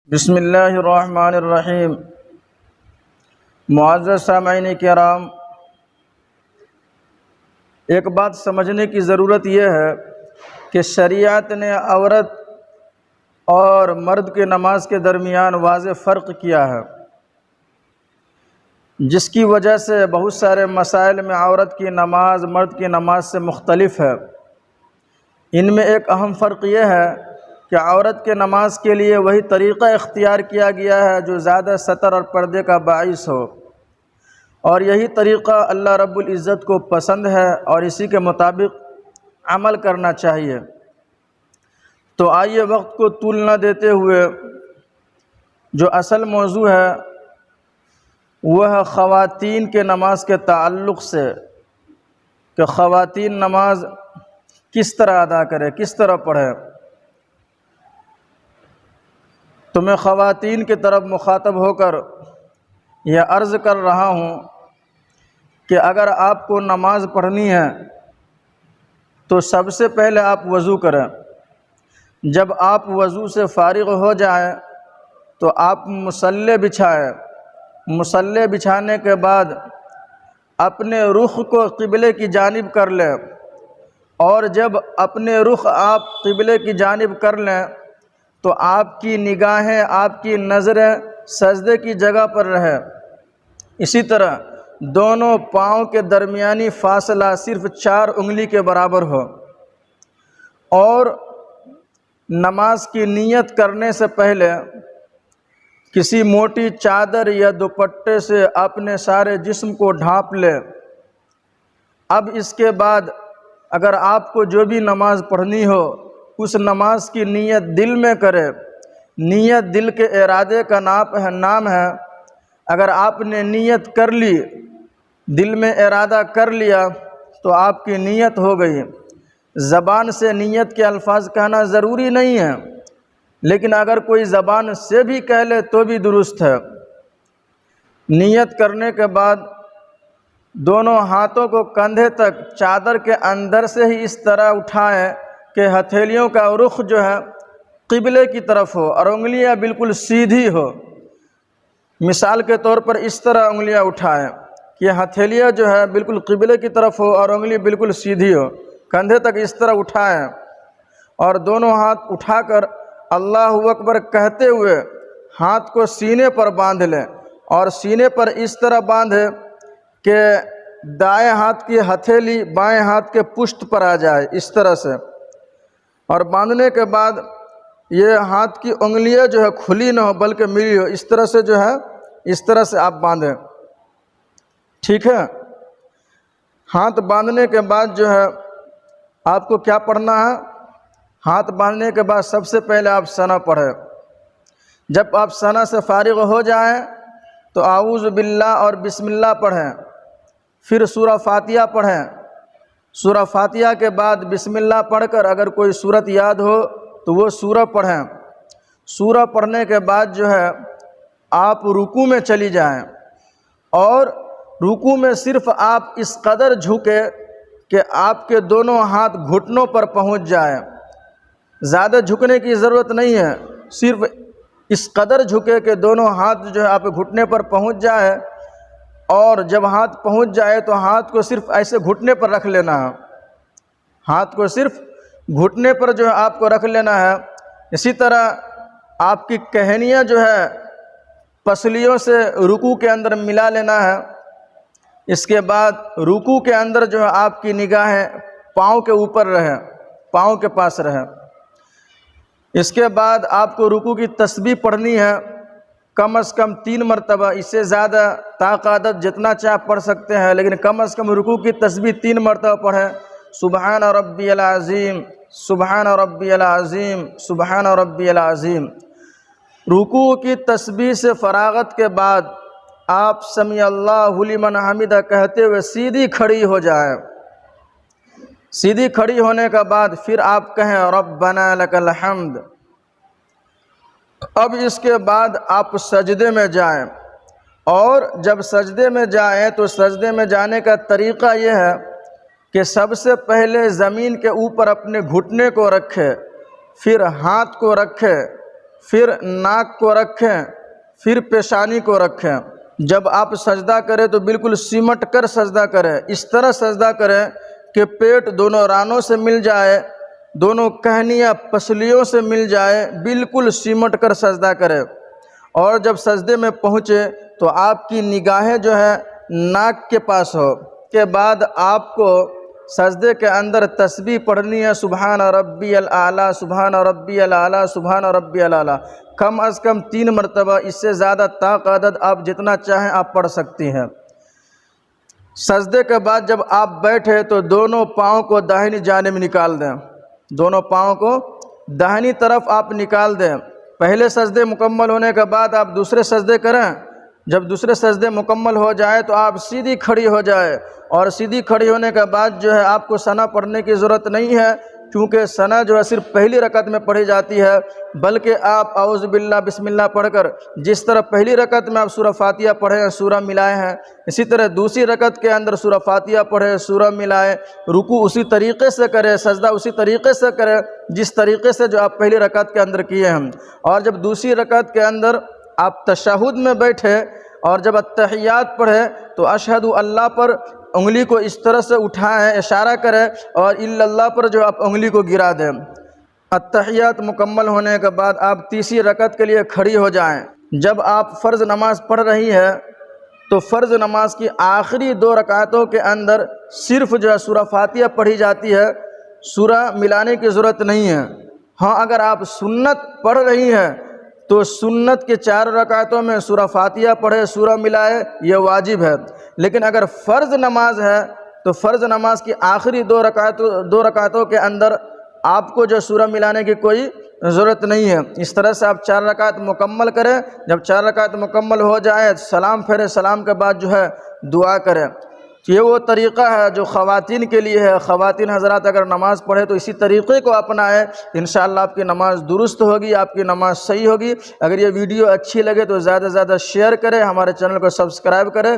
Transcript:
بسم اللہ الرحمن الرحیم۔ معزز سامعین کرام، ایک بات سمجھنے کی ضرورت یہ ہے کہ شریعت نے عورت اور مرد کے نماز کے درمیان واضح فرق کیا ہے، جس کی وجہ سے بہت سارے مسائل میں عورت کی نماز مرد کی نماز سے مختلف ہے۔ ان میں ایک اہم فرق یہ ہے کہ عورت کے نماز کے لیے وہی طریقہ اختیار کیا گیا ہے جو زیادہ ستر اور پردے کا باعث ہو، اور یہی طریقہ اللہ رب العزت کو پسند ہے اور اسی کے مطابق عمل کرنا چاہیے۔ تو آئیے وقت کو طول نہ دیتے ہوئے جو اصل موضوع ہے وہ ہے خواتین کے نماز کے تعلق سے، کہ خواتین نماز کس طرح ادا کرے، کس طرح پڑھے۔ تو میں خواتین کی طرف مخاطب ہو کر یہ عرض کر رہا ہوں کہ اگر آپ کو نماز پڑھنی ہے تو سب سے پہلے آپ وضو کریں۔ جب آپ وضو سے فارغ ہو جائیں تو آپ مصلی بچھائیں۔ مصلی بچھانے کے بعد اپنے رخ کو قبلے کی جانب کر لیں، اور جب اپنے رخ آپ قبلے کی جانب کر لیں تو آپ کی نگاہیں، آپ کی نظریں سجدے کی جگہ پر رہیں۔ اسی طرح دونوں پاؤں کے درمیانی فاصلہ صرف 4 انگلی کے برابر ہو، اور نماز کی نیت کرنے سے پہلے کسی موٹی چادر یا دوپٹے سے اپنے سارے جسم کو ڈھانپ لے۔ اب اس کے بعد اگر آپ کو جو بھی نماز پڑھنی ہو اس نماز کی نیت دل میں کرے۔ نیت دل کے ارادے کا نام ہے۔ اگر آپ نے نیت کر لی، دل میں ارادہ کر لیا تو آپ کی نیت ہو گئی۔ زبان سے نیت کے الفاظ کہنا ضروری نہیں ہے، لیکن اگر کوئی زبان سے بھی کہہ لے تو بھی درست ہے۔ نیت کرنے کے بعد دونوں ہاتھوں کو کندھے تک چادر کے اندر سے ہی اس طرح اٹھائیں کہ ہتھیلیوں کا رخ جو ہے قبلے کی طرف ہو اور انگلیاں بالکل سیدھی ہو۔ مثال کے طور پر اس طرح انگلیاں اٹھائیں کہ ہتھیلیاں جو ہے بالکل قبلے کی طرف ہو اور انگلی بالکل سیدھی ہو۔ کندھے تک اس طرح اٹھائیں اور دونوں ہاتھ اٹھا کر اللہ اکبر کہتے ہوئے ہاتھ کو سینے پر باندھ لیں، اور سینے پر اس طرح باندھیں کہ دائیں ہاتھ کی ہتھیلی بائیں ہاتھ کے پشت پر آ جائے، اس طرح سے۔ اور باندھنے کے بعد یہ ہاتھ کی انگلیاں جو ہے کھلی نہ ہو بلکہ ملی ہو، اس طرح سے جو ہے اس طرح سے آپ باندھیں، ٹھیک ہے۔ ہاتھ باندھنے کے بعد جو ہے آپ کو کیا پڑھنا ہے؟ ہاتھ باندھنے کے بعد سب سے پہلے آپ ثنا پڑھیں۔ جب آپ ثنا سے فارغ ہو جائیں تو اعوذ باللہ اور بسم اللہ پڑھیں، پھر سورہ فاتحہ پڑھیں۔ سورہ فاتحہ کے بعد بسم اللہ پڑھ کر اگر کوئی سورت یاد ہو تو وہ سورہ پڑھیں۔ سورہ پڑھنے کے بعد جو ہے آپ رکوع میں چلی جائیں، اور رکوع میں صرف آپ اس قدر جھکے کہ آپ کے دونوں ہاتھ گھٹنوں پر پہنچ جائیں۔ زیادہ جھکنے کی ضرورت نہیں ہے، صرف اس قدر جھکے کہ دونوں ہاتھ جو ہے آپ گھٹنے پر پہنچ جائے، اور جب ہاتھ پہنچ جائے تو ہاتھ کو صرف ایسے گھٹنے پر رکھ لینا ہے۔ ہاتھ کو صرف گھٹنے پر جو ہے آپ کو رکھ لینا ہے۔ اسی طرح آپ کی کہنیاں جو ہے پسلیوں سے رکوع کے اندر ملا لینا ہے۔ اس کے بعد رکوع کے اندر جو ہے آپ کی نگاہیں پاؤں کے اوپر رہیں، پاؤں کے پاس رہیں۔ اس کے بعد آپ کو رکوع کی تسبیح پڑھنی ہے کم از کم 3 مرتبہ، اس سے زیادہ طاقت جتنا چاہے پڑھ سکتے ہیں، لیکن کم از کم رکوع کی تسبیح 3 مرتبہ پڑھیں۔ سبحان ربی العظیم، سبحان ربی العظیم، سبحان ربی العظیم۔ رکوع کی تسبیح سے فراغت کے بعد آپ سمیع اللہ لمن حمدہ کہتے ہوئے سیدھی کھڑی ہو جائیں۔ سیدھی کھڑی ہونے کے بعد پھر آپ کہیں ربنا لک الحمد۔ اب اس کے بعد آپ سجدے میں جائیں، اور جب سجدے میں جائیں تو سجدے میں جانے کا طریقہ یہ ہے کہ سب سے پہلے زمین کے اوپر اپنے گھٹنے کو رکھے، پھر ہاتھ کو رکھے، پھر ناک کو رکھیں، پھر پیشانی کو رکھیں۔ جب آپ سجدہ کریں تو بالکل سمٹ کر سجدہ کریں، اس طرح سجدہ کریں کہ پیٹ دونوں رانوں سے مل جائے، دونوں کہنیاں پسلیوں سے مل جائے، بالکل سمٹ کر سجدہ کریں۔ اور جب سجدے میں پہنچے تو آپ کی نگاہیں جو ہے ناک کے پاس ہو۔ کے بعد آپ کو سجدے کے اندر تسبیح پڑھنی ہے، سبحان ربی الاعلیٰ، سبحان ربی الاعلیٰ، سبحان ربی الاعلیٰ، کم از کم 3 مرتبہ، اس سے زیادہ طاق عدد آپ جتنا چاہیں آپ پڑھ سکتی ہیں۔ سجدے کے بعد جب آپ بیٹھے تو دونوں پاؤں کو داہنی جانب نکال دیں، دونوں پاؤں کو داہنی طرف آپ نکال دیں۔ پہلے سجدے مکمل ہونے کے بعد آپ دوسرے سجدے کریں۔ جب دوسرے سجدے مکمل ہو جائے تو آپ سیدھی کھڑی ہو جائے، اور سیدھی کھڑی ہونے کے بعد جو ہے آپ کو ثنا پڑھنے کی ضرورت نہیں ہے، کیونکہ ثنا جو ہے صرف پہلی رکعت میں پڑھی جاتی ہے، بلکہ آپ اعوذ باللہ بسم اللہ پڑھ کر جس طرح پہلی رکعت میں آپ سورہ فاتحہ پڑھے ہیں، سورہ ملائے ہیں، اسی طرح دوسری رکعت کے اندر سورہ فاتحہ پڑھے، سورہ ملائے، رکوع اسی طریقے سے کرے، سجدہ اسی طریقے سے کرے جس طریقے سے جو آپ پہلی رکعت کے اندر کیے ہیں۔ اور جب دوسری رکعت کے اندر آپ تشہد میں بیٹھے اور جب التحیات پڑھے تو اشہد اللہ پر انگلی کو اس طرح سے اٹھائیں، اشارہ کریں، اور الا اللہ پر جو آپ انگلی کو گرا دیں۔ التحیات مکمل ہونے کے بعد آپ تیسری رکعت کے لیے کھڑی ہو جائیں۔ جب آپ فرض نماز پڑھ رہی ہے تو فرض نماز کی آخری 2 رکعتوں کے اندر صرف جو ہے سورہ فاتحہ پڑھی جاتی ہے، سورہ ملانے کی ضرورت نہیں ہے۔ ہاں، اگر آپ سنت پڑھ رہی ہیں تو سنت کے 4 رکعتوں میں سورہ فاتحہ پڑھے، سورہ ملائے، یہ واجب ہے۔ لیکن اگر فرض نماز ہے تو فرض نماز کی آخری 2 رکعتوں کے اندر آپ کو جو سورہ ملانے کی کوئی ضرورت نہیں ہے۔ اس طرح سے آپ 4 رکعت مکمل کریں۔ جب 4 رکعت مکمل ہو جائے سلام پھیرے، سلام کے بعد جو ہے دعا کریں۔ یہ وہ طریقہ ہے جو خواتین کے لیے ہے۔ خواتین حضرات اگر نماز پڑھے تو اسی طریقے کو اپنائیں، انشاءاللہ آپ کی نماز درست ہوگی، آپ کی نماز صحیح ہوگی۔ اگر یہ ویڈیو اچھی لگے تو زیادہ سے زیادہ شیئر کریں، ہمارے چینل کو سبسکرائب کریں۔